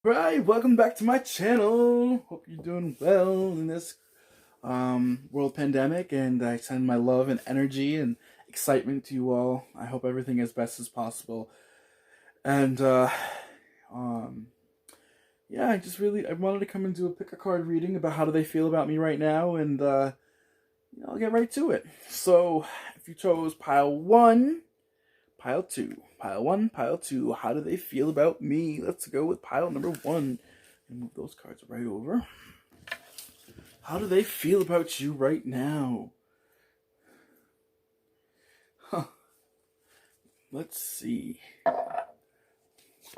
Right, welcome back to my channel. Hope you're doing well in this world pandemic, and I send my love and energy and excitement to you all. I hope everything is best as possible. And um, yeah, I wanted to come and do a pick a card reading about how do they feel about me right now, and I'll get right to it. So, if you chose pile one, pile two. Pile one, pile two. How do they feel about me? Let's go with pile number one. And move those cards right over. How do they feel about you right now? Huh. Let's see.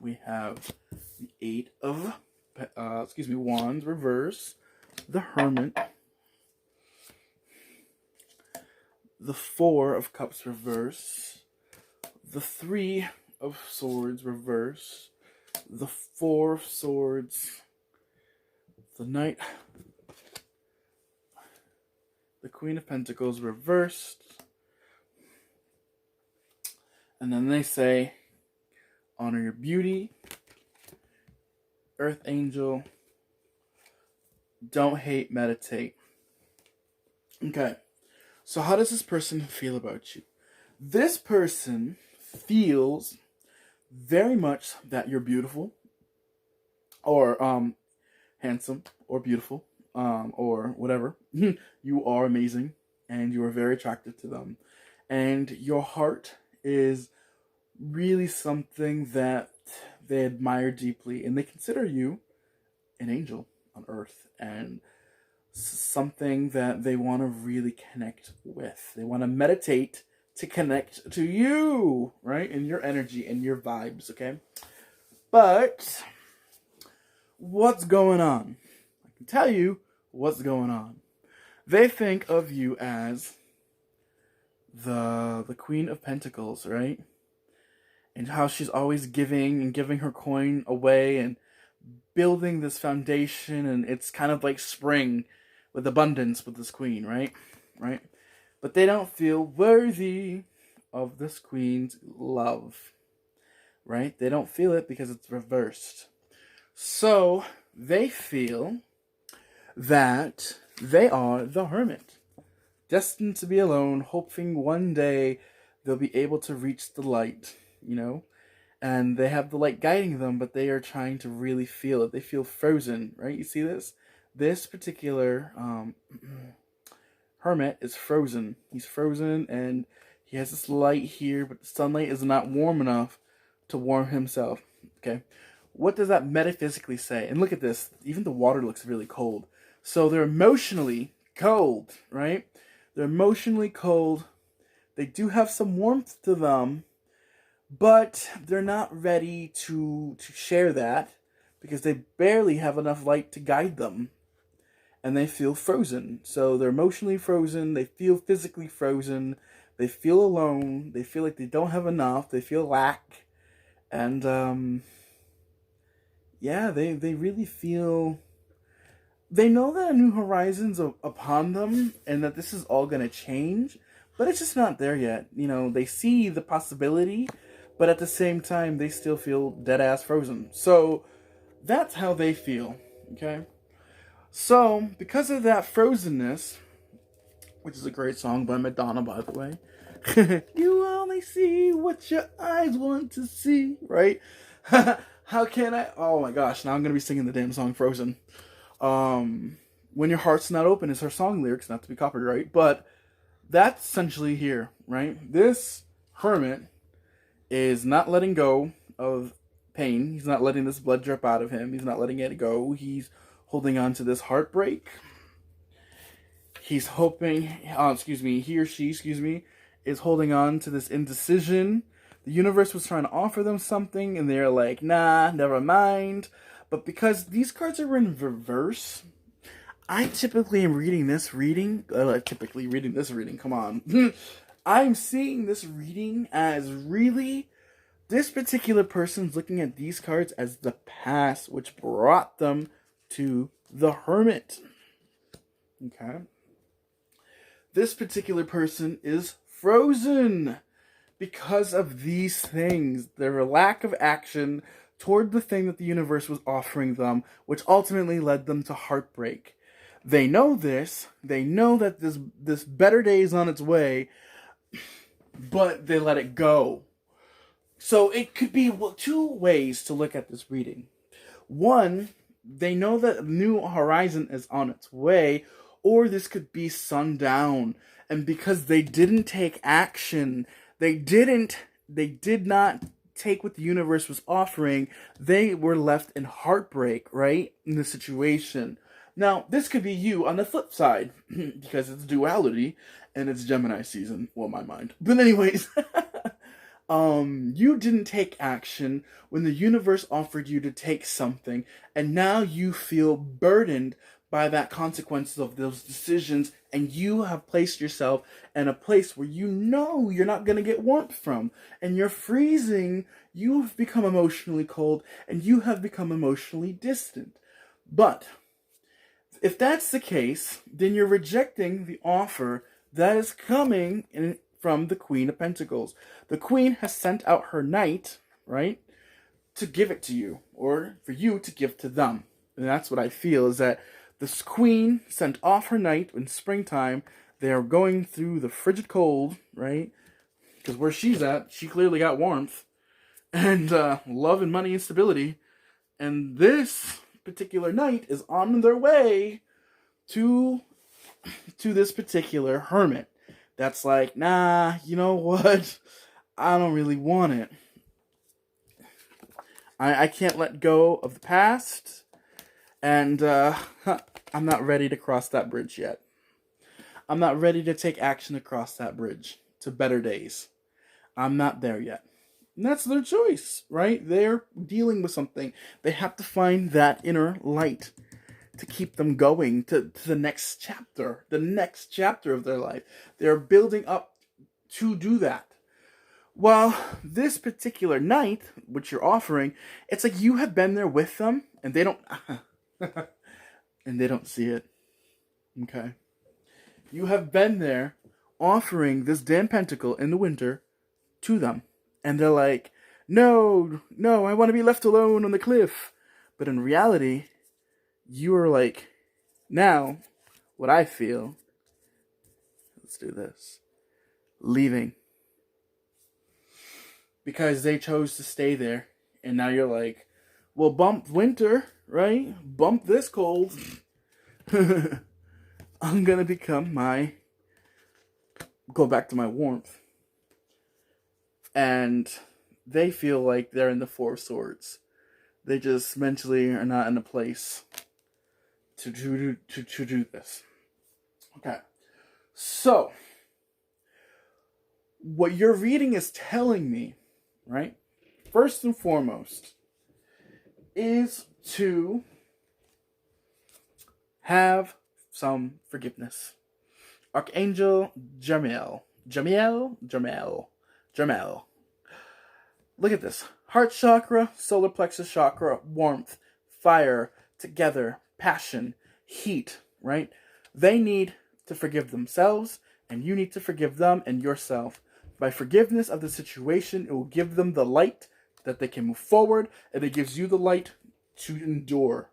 We have the Eight of Wands reverse, the Hermit, the Four of Cups reverse, the Three of Swords reverse, the Four of Swords, the Knight, the Queen of Pentacles reversed, and then they say, honor your beauty, Earth Angel, don't hate, meditate. Okay, so how does this person feel about you? This person feels very much that you're beautiful, or handsome, or beautiful, or whatever. You are amazing, and you are very attractive to them. And your heart is really something that they admire deeply, and they consider you an angel on earth, and something that they want to really connect with. They want to meditate to connect to you, right? And your energy and your vibes, okay? But what's going on? I can tell you what's going on. They think of you as the Queen of Pentacles, right? And how she's always giving and giving her coin away and building this foundation, and it's kind of like spring with abundance with this queen, right? Right? But they don't feel worthy of this queen's love, right? They don't feel it because it's reversed. So they feel that they are the hermit, destined to be alone, hoping one day they'll be able to reach the light, and they have the light guiding them, but they are trying to really feel it. They feel frozen, right? You see this? This particular hermit is frozen. He's frozen, and he has this light here, but the sunlight is not warm enough to warm himself, okay? What does that metaphysically say? And look at this. Even the water looks really cold. So they're emotionally cold, right? They're emotionally cold. They do have some warmth to them, but they're not ready to share that because they barely have enough light to guide them. And they feel frozen. So they're emotionally frozen. They feel physically frozen. They feel alone. They feel like they don't have enough. They feel lack. And, yeah, they really feel... They know that a new horizon's upon them and that this is all going to change, but it's just not there yet. They see the possibility, but at the same time, they still feel dead-ass frozen. So that's how they feel, okay? So, because of that frozenness, which is a great song by Madonna, by the way, you only see what your eyes want to see, right? How can I? Oh my gosh, now I'm going to be singing the damn song Frozen. When your heart's not open is her song lyrics, not to be copyright, but that's essentially here, right? This hermit is not letting go of pain. He's not letting this blood drip out of him. He's not letting it go. He's holding on to this heartbreak. He's hoping, he or she, is holding on to this indecision. The universe was trying to offer them something, and they're like, nah, never mind. But because these cards are in reverse, I typically am reading this reading. Come on. I'm seeing this reading as really, this particular person's looking at these cards as the past, which brought them to the hermit. Okay. This particular person is frozen because of these things. Their lack of action, toward the thing that the universe was offering them, which ultimately led them to heartbreak. They know this. They know that this better day is on its way, but they let it go. So it could be two ways to look at this reading. One, they know that a new horizon is on its way, or this could be sundown. And because they didn't take action, they did not take what the universe was offering, they were left in heartbreak, right? In the situation. Now, this could be you on the flip side, because it's duality, and it's Gemini season. Well, my mind. But anyways, you didn't take action when the universe offered you to take something, and now you feel burdened by that consequences of those decisions, and you have placed yourself in a place where you know you're not going to get warmth from, and you're freezing. You've become emotionally cold, and you have become emotionally distant. But if that's the case, then you're rejecting the offer that is coming from the Queen of Pentacles. The Queen has sent out her knight, right, to give it to you, or for you to give to them. And that's what I feel, is that this Queen sent off her knight in springtime. They're going through the frigid cold, right? Because where she's at, she clearly got warmth and love and money and stability. And this particular knight is on their way to this particular hermit that's like, nah, you know what? I don't really want it. I can't let go of the past, and I'm not ready to cross that bridge yet. I'm not ready to take action across that bridge to better days. I'm not there yet. And that's their choice, right? They're dealing with something. They have to find that inner light to keep them going to the next chapter of their life. They're building up to do that. Well, this particular night, which you're offering, it's like you have been there with them, and they don't, and they don't see it. Okay, you have been there, offering this damn pentacle in the winter to them, and they're like, no, I want to be left alone on the cliff. But in reality, you are like, now, what I feel, let's do this, leaving. Because they chose to stay there, and now you're like, well, bump winter, right? Bump this cold. I'm gonna go back to my warmth. And they feel like they're in the Four of Swords. They just mentally are not in a place to do this. Okay. So, what your reading is telling me, right, first and foremost, is to have some forgiveness. Archangel Jermiel. Look at this. Heart chakra, solar plexus chakra, warmth, fire, together, passion, heat, right? They need to forgive themselves, and you need to forgive them and yourself. By forgiveness of the situation, it will give them the light that they can move forward, and it gives you the light to endure.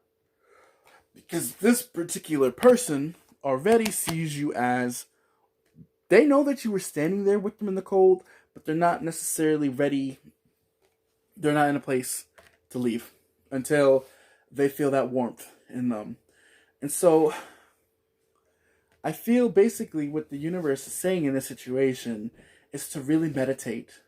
Because this particular person already sees you as, they know that you were standing there with them in the cold, but they're not necessarily ready. They're not in a place to leave until they feel that warmth in them. And so I feel basically what the universe is saying in this situation is to really meditate.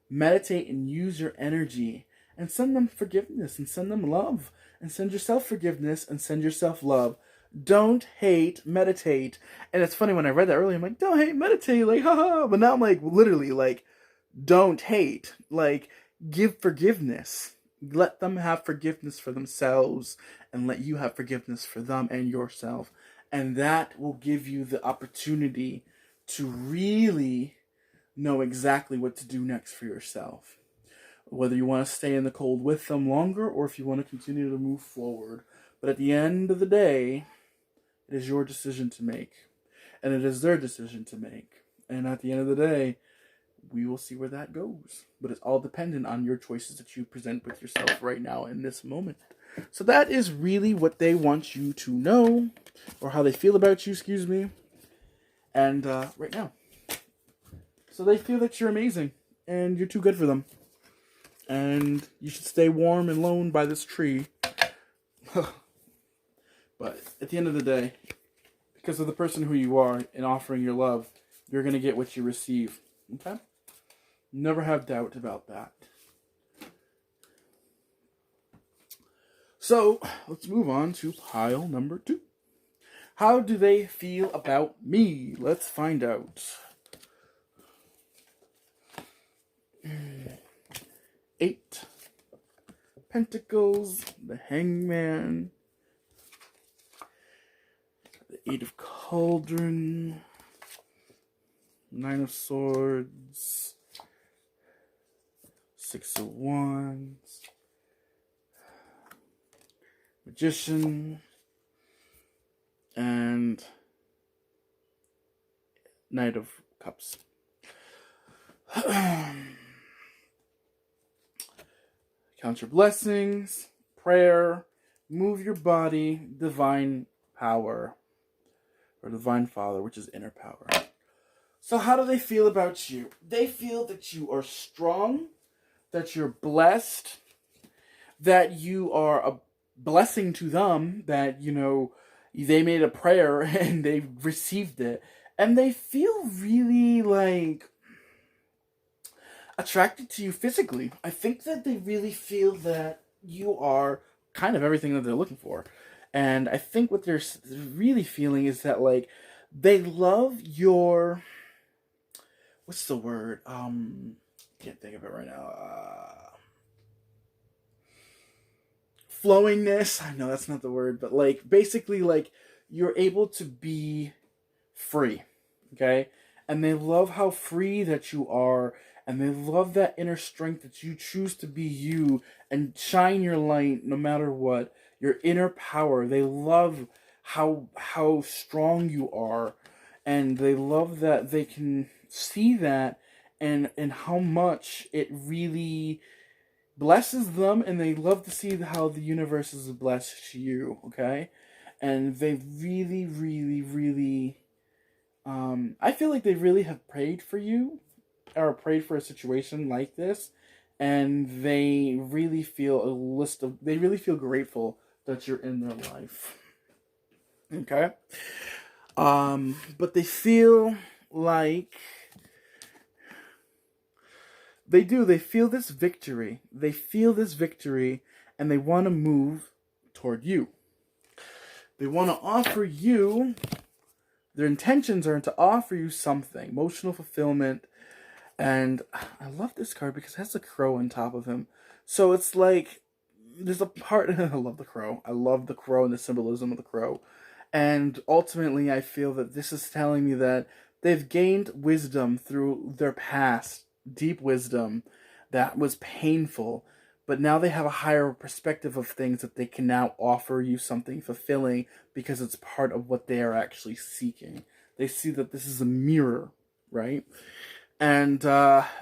Meditate and use your energy and send them forgiveness and send them love and send yourself forgiveness and send yourself love. Don't hate, meditate. And it's funny, when I read that earlier, I'm like, don't hate, meditate, like, haha. But now I'm like, literally, like, don't hate. Like, give forgiveness. Let them have forgiveness for themselves and let you have forgiveness for them and yourself. And that will give you the opportunity to really know exactly what to do next for yourself. Whether you want to stay in the cold with them longer or if you want to continue to move forward. But at the end of the day, it is your decision to make. And it is their decision to make. And at the end of the day, we will see where that goes. But it's all dependent on your choices that you present with yourself right now in this moment. So that is really what they want you to know, or how they feel about you, excuse me. And right now. So they feel that you're amazing, and you're too good for them. And you should stay warm and lone by this tree. But at the end of the day, because of the person who you are and offering your love, you're going to get what you receive. Okay? Never have doubt about that. So, let's move on to pile number 2. How do they feel about me? Let's find out. 8 Pentacles, the Hangman, the 8 of Cauldron, 9 of Swords, 6 of Wands, Magician, and Knight of Cups. Count your blessings, prayer, move your body, divine power, or divine father, which is inner power. So how do they feel about you? They feel that you are strong, that you're blessed, that you are a blessing to them, that, you know, they made a prayer and they received it. And they feel really, like, attracted to you physically. I think that they really feel that you are kind of everything that they're looking for. And I think what they're really feeling is that, like, they love your... What's the word? Can't think of it right now. Flowingness. I know that's not the word, but, like, basically, like, you're able to be free. Okay? And they love how free that you are. And they love that inner strength that you choose to be you and shine your light no matter what. Your inner power. They love how strong you are. And they love that they can see that and how much it really blesses them. And they love to see how the universe is blessed to you. Okay? And they really, really, really... I feel like they really have prayed for you. Or prayed for a situation like this, and they really feel they really feel grateful that you're in their life. Okay? But they feel like they feel this victory. They feel this victory, and they want to move toward you. They want to offer you, their intentions are to offer you something, emotional fulfillment. And I love this card because it has a crow on top of him. So it's like, there's a part... I love the crow. I love the crow and the symbolism of the crow. And ultimately, I feel that this is telling me that they've gained wisdom through their past. Deep wisdom that was painful. But now they have a higher perspective of things that they can now offer you something fulfilling because it's part of what they are actually seeking. They see that this is a mirror, right? And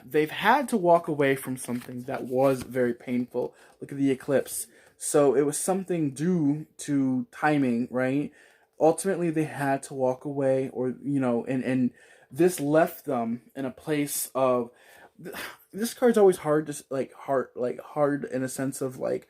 they've had to walk away from something that was very painful. Look at the eclipse. So it was something due to timing, right? Ultimately, they had to walk away, or, you know, and this left them in a place of... This card's always hard to, hard in a sense of, like,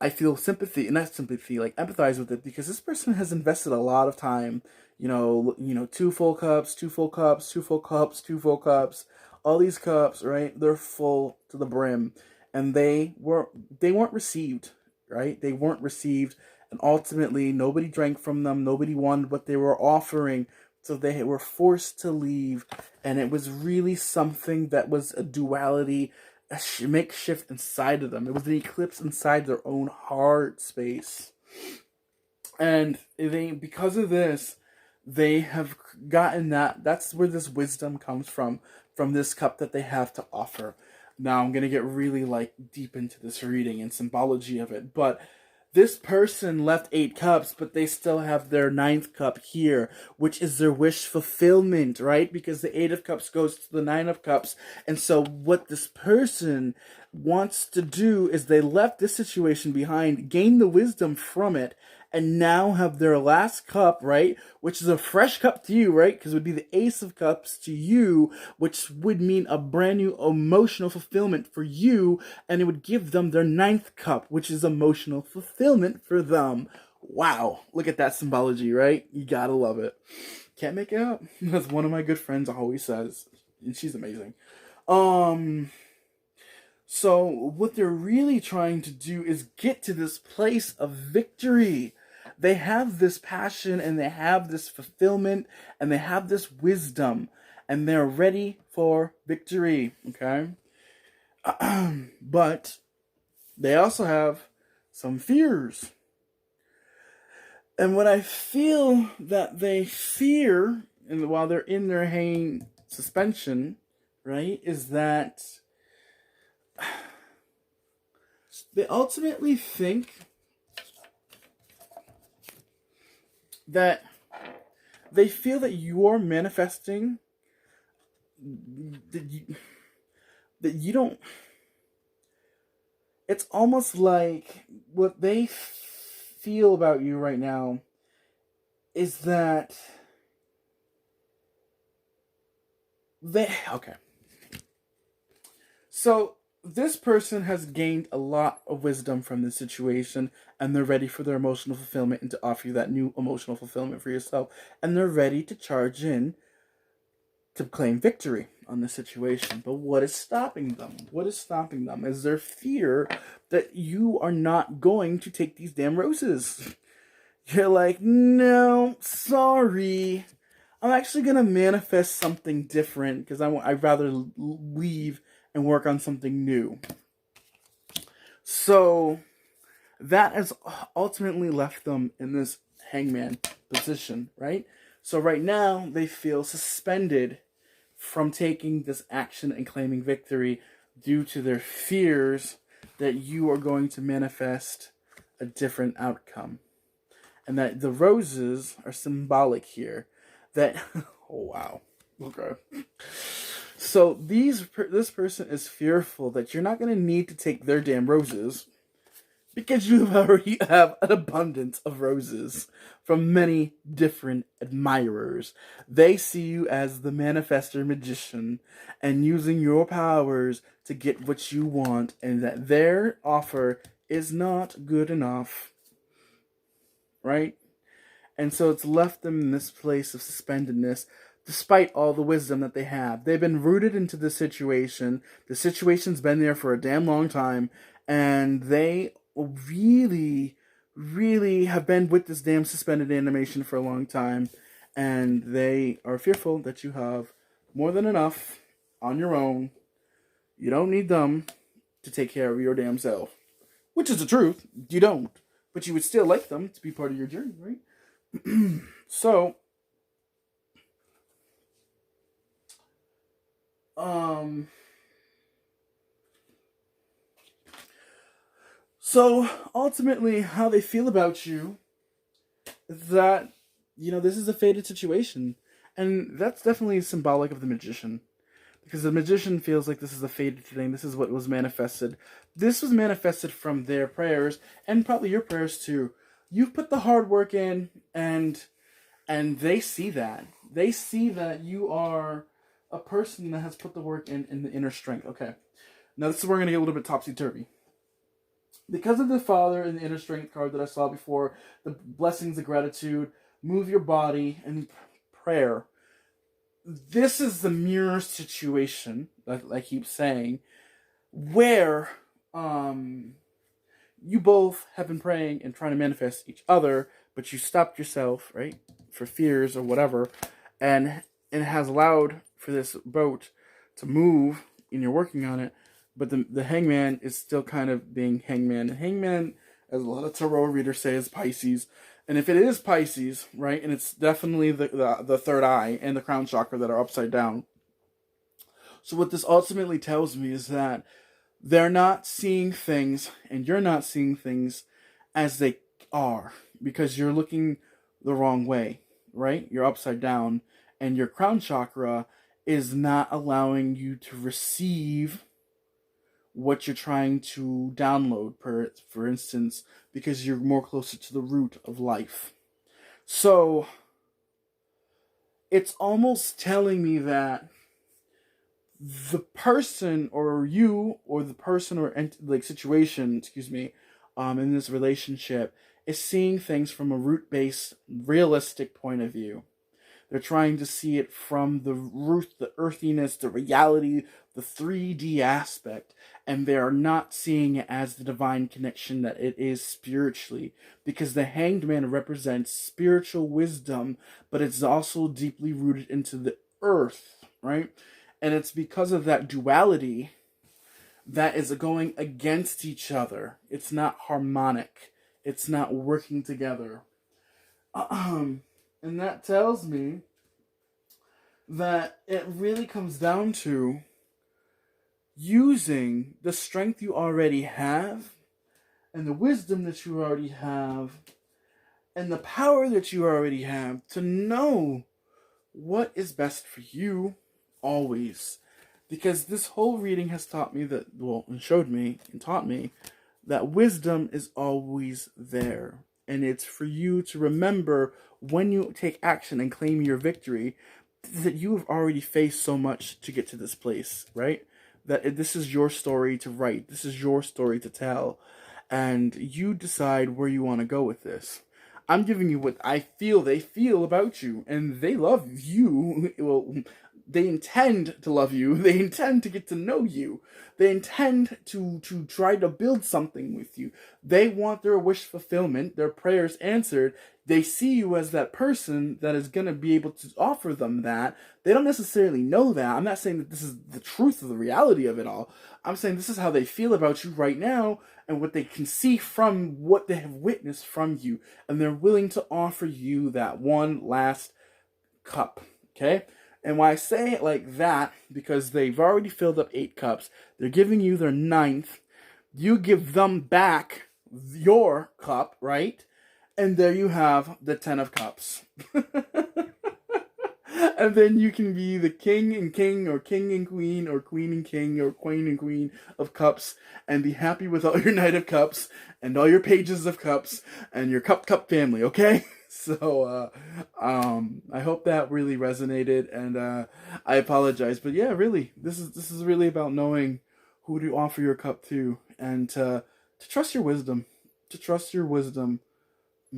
I feel sympathy, and not sympathy, like, empathize with it, because this person has invested a lot of time. You know, 2 full cups, 2 full cups, 2 full cups, 2 full cups. All these cups, right? They're full to the brim, and they weren't received, right? They weren't received, and ultimately nobody drank from them. Nobody wanted what they were offering, so they were forced to leave. And it was really something that was a duality, a makeshift inside of them. It was an eclipse inside their own heart space, and because of this, they have gotten that. That's where this wisdom comes from this cup that they have to offer. Now I'm going to get really, like, deep into this reading and symbology of it, but This person left 8 cups, but they still have their ninth cup here, which is their wish fulfillment, right? Because the 8 of cups goes to the 9 of cups. And so what this person wants to do is they left this situation behind, gain the wisdom from it, and now have their last cup, right? Which is a fresh cup to you, right? Because it would be the Ace of Cups to you, which would mean a brand new emotional fulfillment for you, and it would give them their 9th cup, which is emotional fulfillment for them. Wow, look at that symbology, right? You gotta love it. Can't make it up. That's one of my good friends always says, and she's amazing. So what they're really trying to do is get to this place of victory. They have this passion and they have this fulfillment and they have this wisdom and they're ready for victory, okay? But they also have some fears. And what I feel that they fear, and while they're in their hanging suspension, right, is that they ultimately think that they feel that you're manifesting that you don't. It's almost like what they feel about you right now is that okay. So this person has gained a lot of wisdom from this situation, and they're ready for their emotional fulfillment and to offer you that new emotional fulfillment for yourself. And they're ready to charge in to claim victory on this situation. But what is stopping them? What is stopping them is their fear that you are not going to take these damn roses. You're like, no, sorry. I'm actually going to manifest something different because I'd rather leave and work on something new. So that has ultimately left them in this hangman position, right? So right now they feel suspended from taking this action and claiming victory due to their fears that you are going to manifest a different outcome. And that the roses are symbolic here. That, oh wow, okay. So this person is fearful that you're not going to need to take their damn roses because you already have an abundance of roses from many different admirers. They see you as the manifestor magician and using your powers to get what you want, and that their offer is not good enough, right? And so it's left them in this place of suspendedness despite all the wisdom that they have. They've been rooted into the situation. The situation's been there for a damn long time, and they really, really have been with this damn suspended animation for a long time, and they are fearful that you have more than enough on your own. You don't need them to take care of your damn self. Which is the truth. You don't. But you would still like them to be part of your journey, right? So ultimately how they feel about you is that, this is a fated situation. And that's definitely symbolic of the magician. Because the magician feels like this is a fated thing. This is what was manifested. This was manifested from their prayers, and probably your prayers too. You've put the hard work in, and they see that. They see that you are a person that has put the work in the inner strength. Okay. Now this is where we're going to get a little bit topsy-turvy. Because of the Father and the inner strength card that I saw before, the blessings of gratitude, move your body, and prayer. This is the mirror situation, like I keep saying, where you both have been praying and trying to manifest each other, but you stopped yourself, right, for fears or whatever, and it has allowed for this boat to move, and you're working on it, but the hangman is still kind of being hangman. And hangman, as a lot of tarot readers say, is Pisces. And if it is Pisces, right, and it's definitely the third eye and the crown chakra that are upside down. So what this ultimately tells me is that they're not seeing things, and you're not seeing things as they are, because you're looking the wrong way, right? You're upside down, and your crown chakra is not allowing you to receive what you're trying to download, for instance, because you're more closer to the root of life. So it's almost telling me that the person or you or the person or like situation, in this relationship is seeing things from a root-based, realistic point of view. They're trying to see it from the root, the earthiness, the reality, the 3D aspect, and they are not seeing it as the divine connection that it is spiritually, because the Hanged Man represents spiritual wisdom, but it's also deeply rooted into the earth, right? And it's because of that duality that is going against each other. It's not harmonic. It's not working together. And that tells me that it really comes down to using the strength you already have and the wisdom that you already have and the power that you already have to know what is best for you always. Because this whole reading has taught me that, and showed me and taught me that wisdom is always there. And it's for you to remember when you take action and claim your victory that you have already faced so much to get to this place, right? That this is your story to write. This is your story to tell. And you decide where you want to go with this. I'm giving you what I feel they feel about you. And they love you. Well, they intend to love you. They intend to get to know you. They intend to try to build something with you. They want their wish fulfillment, their prayers answered. They see you as that person that is going to be able to offer them that. They don't necessarily know that. I'm not saying that this is the truth of the reality of it all. I'm saying this is how they feel about you right now and what they can see from what they have witnessed from you. And they're willing to offer you that one last cup. Okay? And why I say it like that, because they've already filled up 8 cups. They're giving you their 9th. You give them back your cup, right? And there you have the 10 of cups. And then you can be the king and king, or king and queen, or queen and king, or queen and queen of cups, and be happy with all your knight of cups, and all your pages of cups, and your cup family, okay? So, I hope that really resonated, and, I apologize, but yeah, really, this is really about knowing who to offer your cup to, and to trust your wisdom,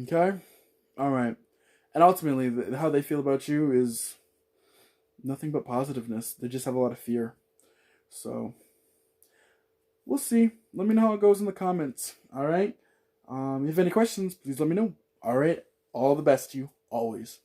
okay? Alright, and ultimately, how they feel about you is nothing but positiveness. They just have a lot of fear, so, we'll see. Let me know how it goes in the comments, alright? If you have any questions, please let me know, alright? All the best to you, always.